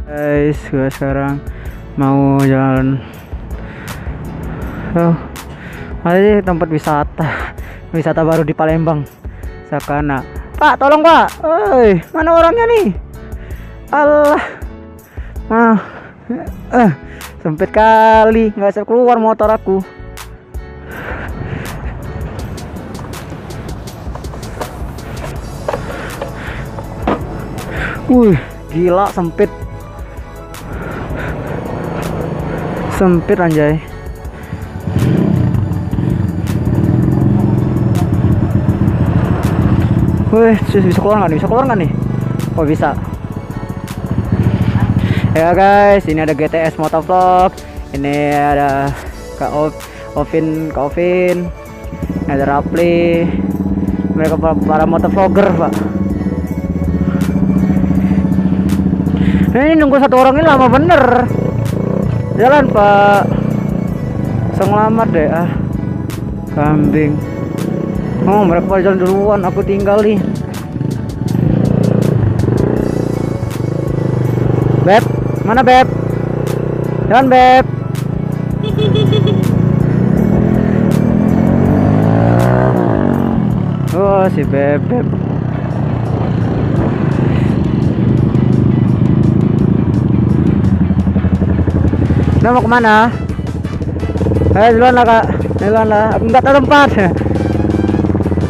Guys, gue sekarang mau jalan. Oh, ada sih tempat wisata baru di Palembang, Sakana. Pak, tolong Pak. Mana orangnya nih? Allah, sempit kali, nggak bisa keluar motor aku. Gila, sempit anjay. Bisa keluar nggak nih? Oh, bisa. Ya guys, ini ada GTS Motovlog. Ini ada Kak Ovin, ada Rapli. Mereka para motovlogger, Pak. Ini nunggu satu orang ini lama bener. Jalan Pak, selamat deh kambing. Oh, mereka pada jalan duluan, aku tinggal nih. Beb, mana Beb? Jalan Beb. Oh, si Beb. Nah, mau kemana? Duluan lah Kak, duluan lah. Aku nggak tahu tempat,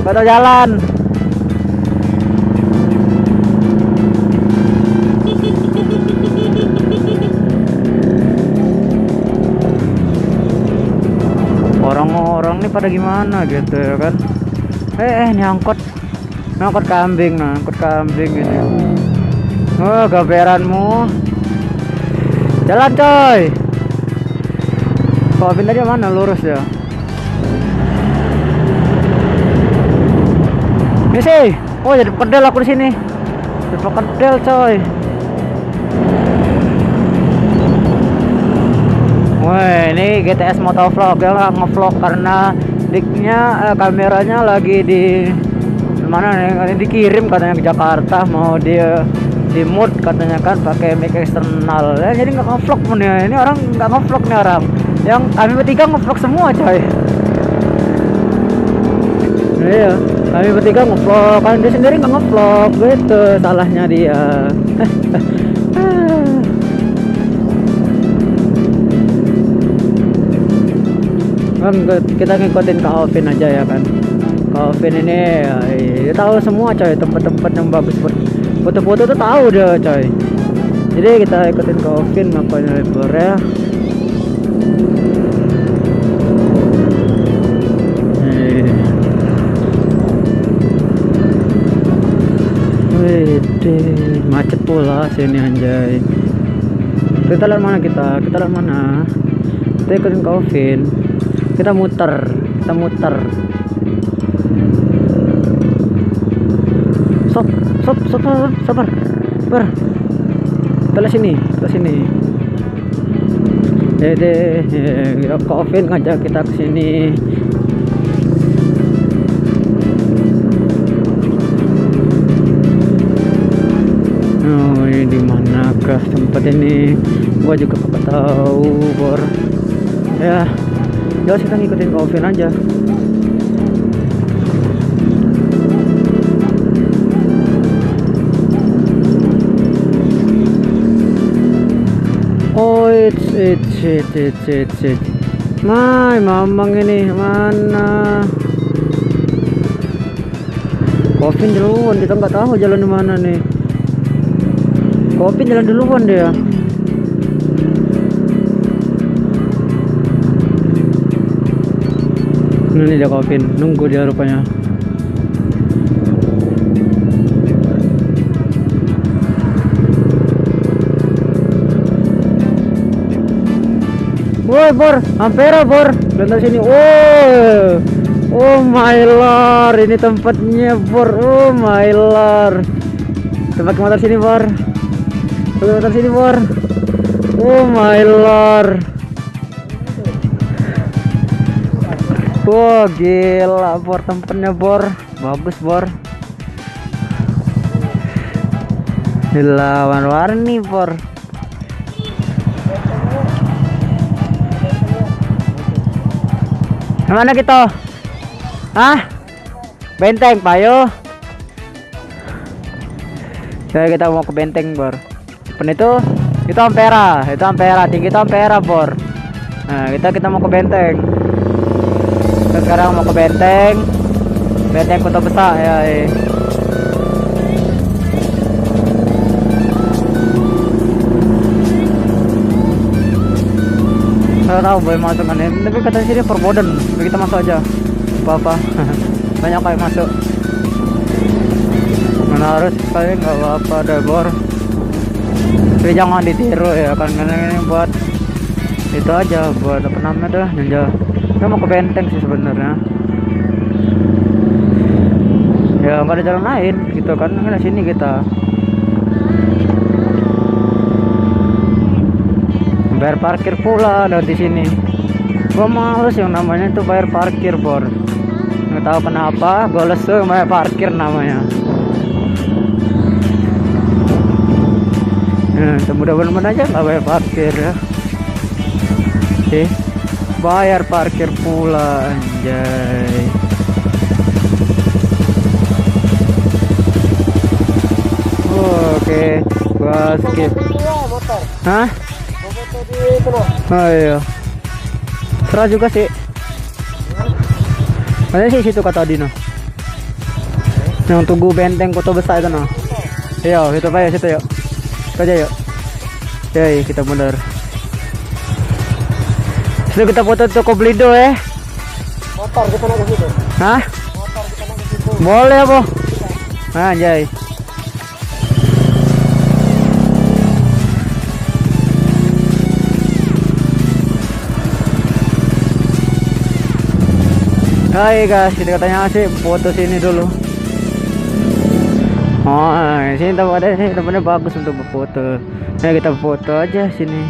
nggak tahu jalan. Orang-orang nih pada gimana gitu ya kan? Nyangkut kambing ini. Oh, gaberanmu. Jalan coy. Kok tadi mana, lurus ya? Ini sih. Oh, jadi pekedel aku di sini. Jadi pekedel coy. Wah, ini GTS Motovlog. Dia nggak ngevlog karena kameranya lagi di mana nih? Dikirim katanya ke Jakarta, mau dia di mood katanya kan pakai mic eksternal. Jadi nggak ngevlog pun ya. Ini orang nggak ngevlog nih orang. Yang kami bertiga ngevlog semua coy. Iya, kami bertiga ngevlog, kan dia sendiri nggak ngevlog gitu, salahnya dia. Kan kita ngikutin Kak Ovin aja ya kan. Kak Ovin ini ya, dia tahu semua coy, tempat-tempat yang bagus buat foto-foto tuh tahu dia coy. Jadi kita ikutin Kak Ovin makanya lebar ya. Macet pula sini anjay. Kita lihat mana kita lihat mana. Kita ikutin Kak Ovin. Kita muter. Stop, sabar. Kita sini. Kak Ovin ngajak kita ke sini. Oh, ini di manakah tempat ini? Gua juga gak tahu, Bor. Ya, jelas kita ngikutin Kak Ovin aja. Oh, it's. Mamang ini mana? Kak Ovin duluan, kita nggak tahu jalan di mana nih. Kak Ovin jalan duluan dia. Ini dia Kak Ovin, nunggu dia rupanya. Woi Bor, Ampera Bor, lihat sini. Oh my lord, ini tempatnya Bor. Oh my lord, tempat motor sini Bor. Oh my lord. Wah, gila Bor, tempatnya Bor. Bagus Bor. Gila, warna-warni Bor. Mana kita? Hah? Benteng, payo. Jadi kita mau ke benteng, Bor. Pen itu Ampera, tinggi itu Ampera, Bor. Nah, kita mau ke benteng. Kita sekarang mau ke benteng. Benteng Kota Besar ya. Saya tahu boleh masuk kan ini, tapi kata sini perboden. Kita masuk aja. Apa-apa. Banyak kayak masuk. Mana harus saya nggak apa-apa deh, Bor. Tapi jangan ditiru ya kan, karena ini buat itu aja, buat apa namanya dah ninja. Kita mau ke benteng sih sebenarnya. Ya nggak ada jalan lain gitu kan, di sini kita. Bayar parkir pula ada di sini. Gua males yang namanya itu bayar parkir, Bor. Nggak tahu kenapa, gua lesu bayar parkir namanya. Mudah-mudahan aja nggak bayar parkir ya. Bayar parkir pula, anjay. Oke, gua skip. Hah? Oh iya. Serah juga sih. Mana sih situ kata Dino? Yang tunggu benteng Kota Besar itu no. Iya, itu pak ya situ yuk. Aja yuk. Ya, kita bener. Sudah kita foto toko Belido ya. Motor kita naik ke situ. Hah? Motor kita naik ke situ. Boleh, Bu. Anjay. Hai guys, kita katanya sih foto sini dulu. Oh, sini tempatnya bagus untuk berfoto. Ya kita foto aja sini.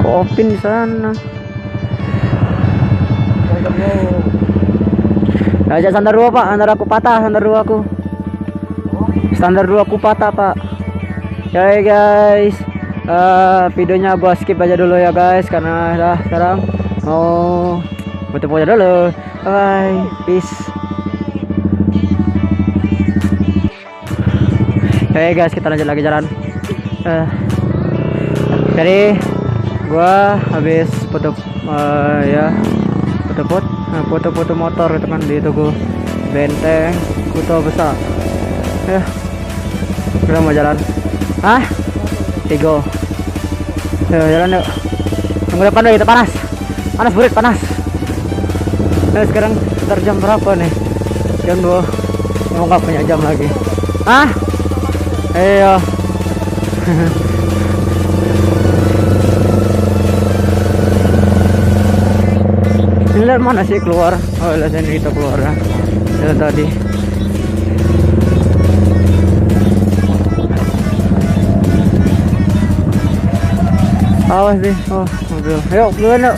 Kopi di sana. Aja standar 2 Pak, standar aku patah, standar 2 aku. Standar 2 aku patah Pak. Ya guys, videonya gua skip aja dulu ya guys, karena dah sekarang mau foto aja dulu. Bye, peace. Oke guys, kita lanjut lagi jalan. Jadi gua habis foto ya foto motor itu kan di tugu benteng Kota Besar. Ya, kita mau jalan. Hah? Tigo. Yuk, jalan yuk. Tunggu depan dulu, itu panas. Panas burit, panas. Nah, sekarang sekitar jam berapa nih? Jam 2. Mau nggak punya jam lagi. Hah? Ayo. Ini lihat mana sih keluar? Oh, lihat ini kita keluar ya. Lihat tadi. Awas deh, oh mobil. Yuk, duluan yuk.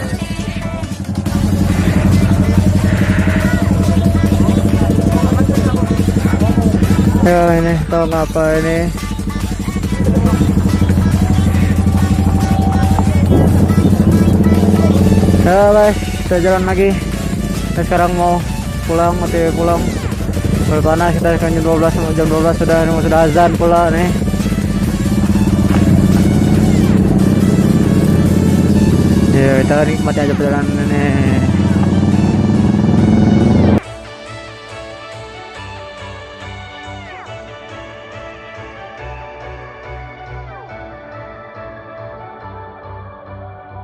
Ya ini, tau ngapa ini? Ya guys, kita jalan lagi. Kita sekarang mau pulang, pulang. Udah panas, kita sekarang jam 12 sudah azan pula nih. Ya kita nikmati aja perjalanan ini.